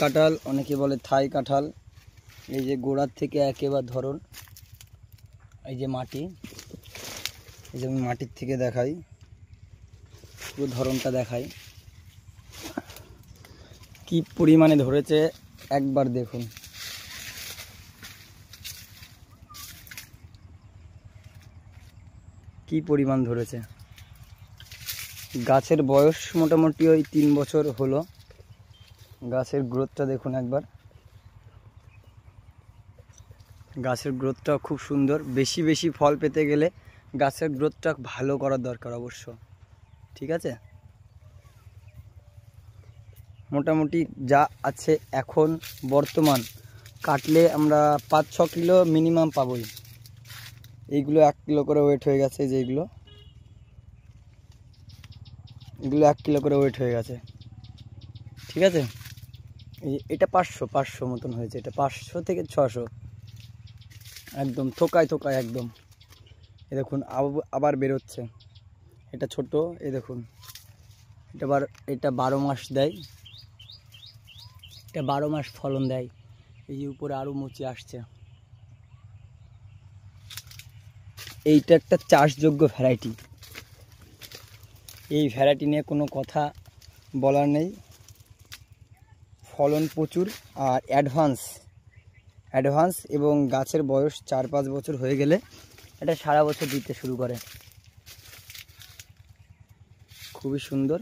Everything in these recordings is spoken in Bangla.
কাঁঠাল অনেকে বলে থাই কাঁঠাল। এই যে গোড়ার থেকে একেবারে ধরন, এই যে মাটি, এই যে আমি মাটির থেকে দেখাই, পুরো ধরনটা দেখাই কি পরিমাণে ধরেছে একবার দেখুন। কি পরিমাণ ধরেছে। গাছের বয়স মোটামুটি ওই 3 বছর হলো। গাছের গ্রোথটা দেখুন একবার, গাছের গ্রোথটা খুব সুন্দর। বেশি বেশি ফল পেতে গেলে গাছের গ্রোথটা ভালো করার দরকার অবশ্য, ঠিক আছে। মোটামুটি যা আছে এখন বর্তমান কাটলে আমরা 5-6 কিলো মিনিমাম পাবোই। এইগুলো 1 কিলো করে ওয়েট হয়ে গেছে, যে এগুলো 1 কিলো করে ওয়েট হয়ে গেছে, ঠিক আছে। এটা 500 মতন হয়েছে, এটা 500 থেকে 600 একদম থোকায় থোকায় একদম। এ দেখুন আবার বেরোচ্ছে। এটা ছোট, এ দেখুন এটা 12 মাস দেয়, এটা 12 মাস ফলন দেয়। এই যে উপরে আরও মুচি আসছে। এইটা একটা চাষযোগ্য ভ্যারাইটি। এই ভ্যারাইটি নিয়ে কোনো কথা বলার নেই। ফলন প্রচুর আর অ্যাডভান্স এবং গাছের বয়স 4-5 বছর হয়ে গেলে এটা সারা বছর দিতে শুরু করে। খুবই সুন্দর।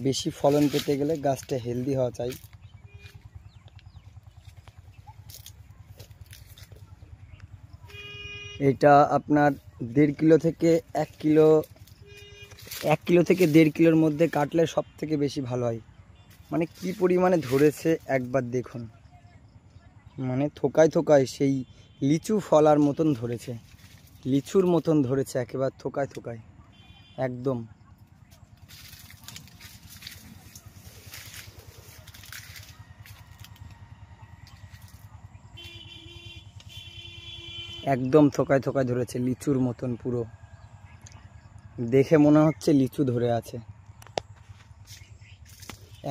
বেশি ফলন পেতে গেলে গাছটা হেলদি হওয়া চাই। এটা আপনার 1.5 কিলো থেকে 1 কিলো, 1 কিলো থেকে 1.5 কিলোর মধ্যে কাটলে সব থেকে বেশি ভালো হয়। মানে কি পরিমাণে ধরেছে একবার দেখুন, মানে থোকায় থোকায় সেই লিচু ফলার মতন ধরেছে, লিচুর মতন ধরেছে একেবারে থোকায় থোকায় একদম। একদম থোকায় থোকায় ধরেছে লিচুর মতন, পুরো দেখে মনে হচ্ছে লিচু ধরে আছে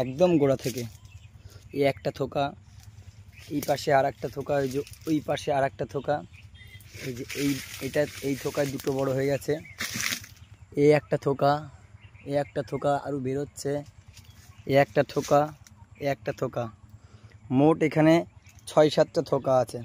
একদম গোড়া থেকে। এই একটা থোকা, এই পাশে আর একটা থোকা, ওই যে ওই পাশে আর একটা থোকা, এই যে এই থোকায় দুটো বড় হয়ে গেছে। এই একটা থোকা আরও বেরোচ্ছে, এই একটা থোকা, মোট এখানে 6-7টা থোকা আছে।